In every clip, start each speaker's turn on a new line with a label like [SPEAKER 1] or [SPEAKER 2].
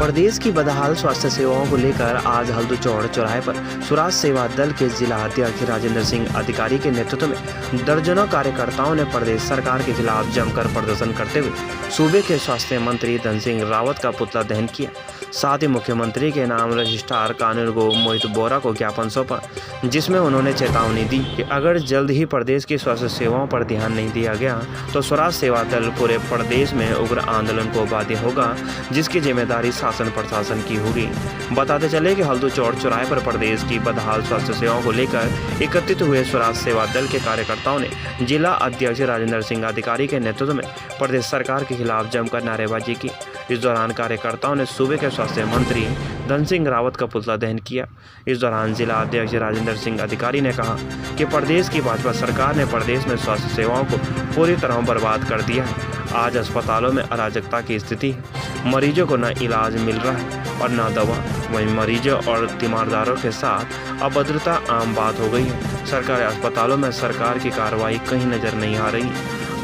[SPEAKER 1] प्रदेश की बदहाल स्वास्थ्य सेवाओं को लेकर आज हल्दूचौड़ चौराहे पर स्वराज सेवा दल के जिला अध्यक्ष राजेंद्र सिंह अधिकारी के नेतृत्व में दर्जनों कार्यकर्ताओं ने प्रदेश सरकार के खिलाफ जमकर प्रदर्शन करते हुए सूबे के स्वास्थ्य मंत्री धन सिंह रावत का पुतला दहन किया। साथ ही मुख्यमंत्री के नाम रजिस्ट्रार कानून को मोहित बोरा को ज्ञापन सौंपा, जिसमें उन्होंने चेतावनी दी कि अगर जल्द ही प्रदेश की स्वास्थ्य सेवाओं पर ध्यान नहीं दिया गया तो स्वराज सेवा दल पूरे प्रदेश में उग्र आंदोलन को बाध्य होगा, जिसकी जिम्मेदारी शासन प्रशासन की होगी। बताते चले कि हल्दूचौड़ चौराहे पर प्रदेश की बदहाल स्वास्थ्य सेवाओं को लेकर एकत्रित हुए स्वराज सेवा दल के कार्यकर्ताओं ने जिला अध्यक्ष राजेंद्र सिंह अधिकारी के नेतृत्व में प्रदेश सरकार के खिलाफ जमकर नारेबाजी की। इस दौरान कार्यकर्ताओं ने सूबे के स्वास्थ्य मंत्री धन सिंह रावत का पुतला दहन किया। इस दौरान जिला अध्यक्ष राजेंद्र सिंह अधिकारी ने कहा कि प्रदेश की भाजपा सरकार ने प्रदेश में स्वास्थ्य सेवाओं को पूरी तरह बर्बाद कर दिया है। आज अस्पतालों में अराजकता की स्थिति है, मरीजों को न इलाज मिल रहा है और न दवा। वहीं मरीजों और तीमारदारों के साथ अभद्रता आम बात हो गई है। सरकारी अस्पतालों में सरकार की कार्रवाई कहीं नजर नहीं आ रही।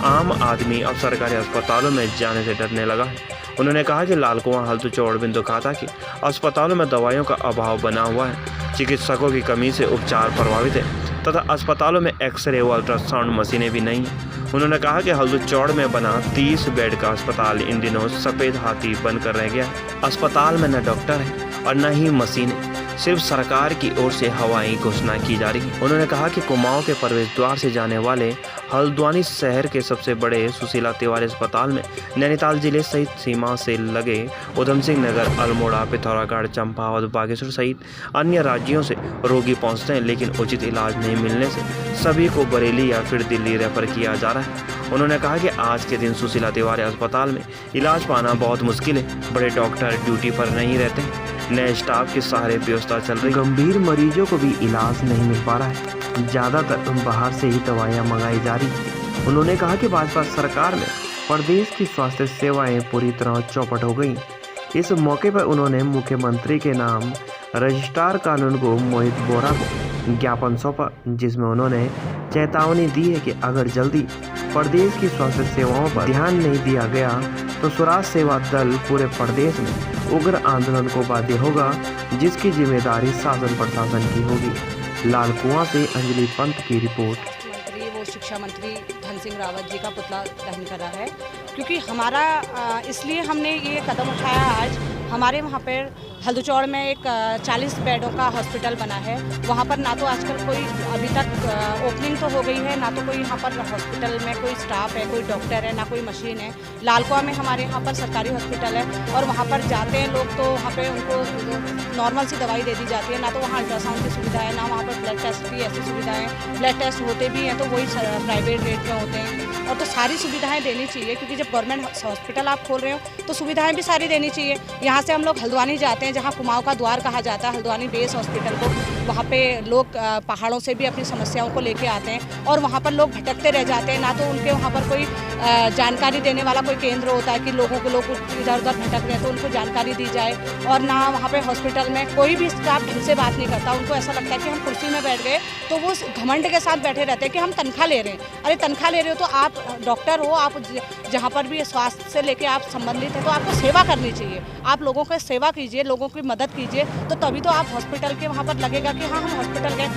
[SPEAKER 1] आम आदमी अब सरकारी अस्पतालों में जाने से डरने लगा है। उन्होंने कहा कि लाल कुआं हल्दूचौड़ बिंदु खाता कि अस्पतालों में दवाइयों का अभाव बना हुआ है, चिकित्सकों की कमी से उपचार प्रभावित है तथा अस्पतालों में एक्सरे व अल्ट्रासाउंड मशीनें भी नहीं हैं। उन्होंने कहा कि हल्दूचौड़ में बना 30 बेड का अस्पताल इन दिनों सफ़ेद हाथी बनकर रह गया। अस्पताल में न डॉक्टर है और न ही मशीन है, सिर्फ सरकार की ओर से हवाई घोषणा की जा रही है। उन्होंने कहा कि कुमाऊं के प्रवेश द्वार से जाने वाले हल्द्वानी शहर के सबसे बड़े सुशीला तिवारी अस्पताल में नैनीताल जिले सहित सीमा से लगे उधम सिंह नगर, अल्मोड़ा, पिथौरागढ़, चंपावत, बागेश्वर सहित अन्य राज्यों से रोगी पहुंचते हैं, लेकिन उचित इलाज नहीं मिलने से सभी को बरेली या फिर दिल्ली रेफर किया जा रहा है। उन्होंने कहा कि आज के दिन सुशीला तिवारी अस्पताल में इलाज पाना बहुत मुश्किल है। बड़े डॉक्टर ड्यूटी पर नहीं रहते, नए स्टाफ के सहारे व्यवस्था चल रही। गंभीर मरीजों को भी इलाज नहीं मिल पा रहा है, ज़्यादातर बाहर से ही दवाइयाँ मंगाई जा रही है। उन्होंने कहा कि भाजपा सरकार में प्रदेश की स्वास्थ्य सेवाएं पूरी तरह चौपट हो गई। इस मौके पर उन्होंने मुख्यमंत्री के नाम रजिस्ट्रार कानून को मोहित बोरा को ज्ञापन सौंपा, जिसमें उन्होंने चेतावनी दी है कि अगर जल्दी प्रदेश की स्वास्थ्य सेवाओं पर ध्यान नहीं दिया गया तो स्वराज सेवा दल पूरे प्रदेश में उग्र आंदोलन को बाध्य होगा, जिसकी जिम्मेदारी शासन प्रशासन की होगी। लाल कुआं से अंजलि पंत की रिपोर्ट।
[SPEAKER 2] वो शिक्षा मंत्री धन सिंह रावत जी का पुतला दहन करा है, क्योंकि हमारा इसलिए हमने ये कदम उठाया। आज हमारे वहाँ पर हल्दूचौड़ में एक 40 बेडों का हॉस्पिटल बना है। वहाँ पर ना तो आजकल कोई अभी तक ओपनिंग तो हो गई है, ना तो कोई यहाँ पर हॉस्पिटल में कोई स्टाफ है, कोई डॉक्टर है, ना कोई मशीन है। लाल कुआं में हमारे यहाँ पर सरकारी हॉस्पिटल है और वहाँ पर जाते हैं लोग तो वहाँ पे उनको नॉर्मल सी दवाई दे दी जाती है। ना तो वहाँ अल्ट्रासाउंड की सुविधा है, ना वहाँ पर ब्लड टेस्ट की ऐसी सुविधा है। ब्लड टेस्ट होते भी हैं तो वही प्राइवेट रेट में होते हैं। और तो सारी सुविधाएं देनी चाहिए, क्योंकि जब गवर्नमेंट हॉस्पिटल आप खोल रहे हो तो सुविधाएं भी सारी देनी चाहिए। यहाँ से हम लोग हल्द्वानी जाते हैं, जहाँ कुमाऊं का द्वार कहा जाता है, हल्द्वानी बेस हॉस्पिटल को। वहाँ पे लोग पहाड़ों से भी अपनी समस्याओं को लेके आते हैं और वहाँ पर लोग भटकते रह जाते हैं। ना तो उनके वहाँ पर कोई जानकारी देने वाला कोई केंद्र होता है कि लोग इधर उधर भटक रहे हैं तो उनको जानकारी दी जाए, और ना वहाँ पे हॉस्पिटल में कोई भी स्टाफ ढंग से बात नहीं करता। उनको ऐसा लगता है कि हम कुर्सी में बैठ गए तो वो घमंड के साथ बैठे रहते हैं कि हम तनख्वाह ले रहे हैं। अरे तनख्वाह ले रहे हो तो आप डॉक्टर हो, आप जहाँ पर भी स्वास्थ्य से लेके आप संबंधित है तो आपको सेवा करनी चाहिए। आप लोगों की सेवा कीजिए, लोगों की मदद कीजिए, तो तभी तो आप हॉस्पिटल के वहाँ पर लगेगा कि हाँ हम हॉस्पिटल गए।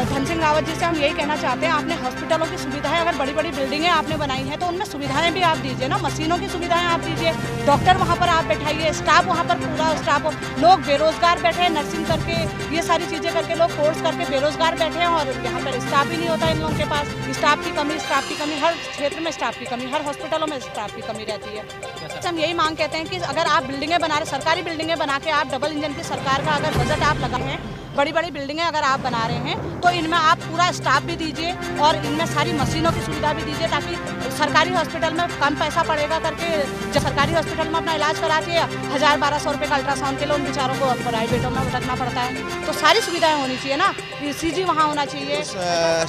[SPEAKER 2] धन सिंह रावत जी से हम यही कहना चाहते हैं, आपने हॉस्पिटलों की सुविधाएं, अगर बड़ी बड़ी बिल्डिंगें आपने बनाई हैं तो उनमें सुविधाएं भी आप दीजिए ना, मशीनों की सुविधाएं आप दीजिए, डॉक्टर वहाँ पर आप बैठाइए, स्टाफ वहाँ पर पूरा स्टाफ। लोग बेरोजगार बैठे हैं, नर्सिंग करके ये सारी चीज़ें करके लोग कोर्स करके बेरोजगार बैठे हैं और यहाँ पर स्टाफ ही नहीं होता इन लोगों के पास। स्टाफ की कमी, हर क्षेत्र में स्टाफ की कमी, हर हॉस्पिटलों में स्टाफ की कमी रहती है। हम यही मांग कहते हैं कि अगर आप बिल्डिंगें बना रहे, सरकारी बिल्डिंगें बना के आप डबल इंजन की सरकार का अगर बजट आप लगा हैं, बड़ी बड़ी बिल्डिंगें अगर आप बना रहे हैं तो इनमें आप पूरा स्टाफ भी दीजिए और इनमें सारी मशीनों की सुविधा भी दीजिए, ताकि सरकारी हॉस्पिटल में कम पैसा पड़ेगा करके जब सरकारी हॉस्पिटल में अपना इलाज कराती है 1000-1200 रुपये का अल्ट्रासाउंड के लिए उन बेचारों को प्राइवेटों में भटकना पड़ता है। तो सारी सुविधाएं होनी चाहिए ना, CG वहाँ होना चाहिए।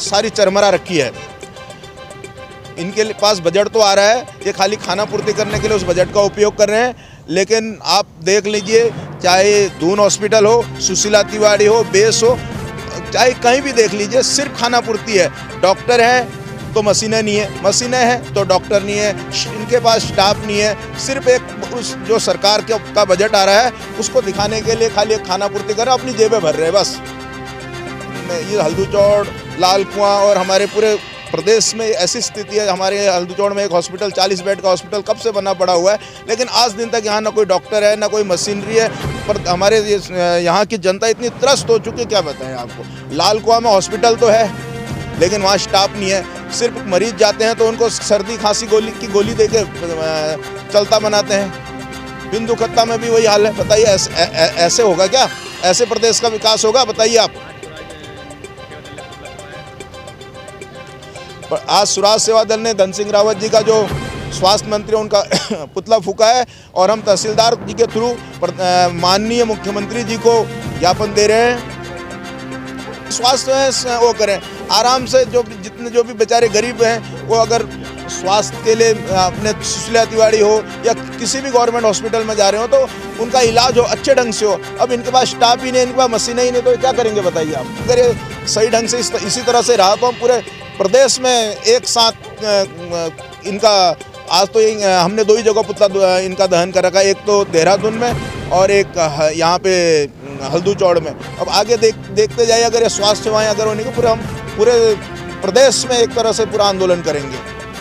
[SPEAKER 3] सारी चरमरा रखी है, इनके पास बजट तो आ रहा है, ये खाली खाना पूर्ति करने के लिए उस बजट का उपयोग कर रहे हैं। लेकिन आप देख लीजिए, चाहे दून हॉस्पिटल हो, सुशीला तिवारी हो, बेस हो, चाहे कहीं भी देख लीजिए, सिर्फ खाना पूर्ति है। डॉक्टर हैं तो मशीनें नहीं है, मशीनें हैं तो डॉक्टर नहीं है, इनके पास स्टाफ नहीं है। सिर्फ एक उस जो सरकार का बजट आ रहा है उसको दिखाने के लिए खाली एक खाना पूर्ति कर रहे हैं, अपनी जेबें भर रहे हैं बस। ये हल्दू चौड़, लाल कुआं और हमारे पूरे प्रदेश में ऐसी स्थिति है। हमारे हल्दू चौड़ में एक हॉस्पिटल 40 बेड का हॉस्पिटल कब से बना पड़ा हुआ है, लेकिन आज दिन तक यहाँ ना कोई डॉक्टर है ना कोई मशीनरी है। पर हमारे यहाँ की जनता इतनी त्रस्त हो चुकी है, क्या बताएं आपको। लाल कुआं में हॉस्पिटल तो है लेकिन वहाँ स्टाफ नहीं है। सिर्फ मरीज जाते हैं तो उनको सर्दी खांसी की गोली दे के चलता बनाते हैं। बिंदु खत्ता में भी वही हाल है। बताइए ऐसे होगा क्या? ऐसे प्रदेश का विकास होगा? बताइए आप। आज स्वराज सेवा दल ने धन सिंह रावत जी का जो स्वास्थ्य मंत्री उनका पुतला फूका है और हम तहसीलदार जी के थ्रू माननीय मुख्यमंत्री जी को ज्ञापन दे रहे हैं। स्वास्थ्य वो करें आराम से। जो भी बेचारे गरीब हैं वो अगर स्वास्थ्य के लिए अपने सुशीला तिवारी हो या किसी भी गवर्नमेंट हॉस्पिटल में जा रहे हो तो उनका इलाज हो अच्छे ढंग से हो। अब इनके पास स्टाफ ही नहीं, इनके पास मशीनें ही नहीं, तो क्या करेंगे बताइए आप। अगर ये सही ढंग से इसी तरह से रहा तो हम पूरे प्रदेश में एक साथ इनका आज तो हमने 2 ही जगह पुतला इनका दहन कर रखा है, एक तो देहरादून में और एक यहाँ पे हल्दू चौड़ में। अब आगे देखते जाइए, अगर ये स्वास्थ्य सेवाएं अगर होने की हम पूरे प्रदेश में एक तरह से पूरा आंदोलन करेंगे।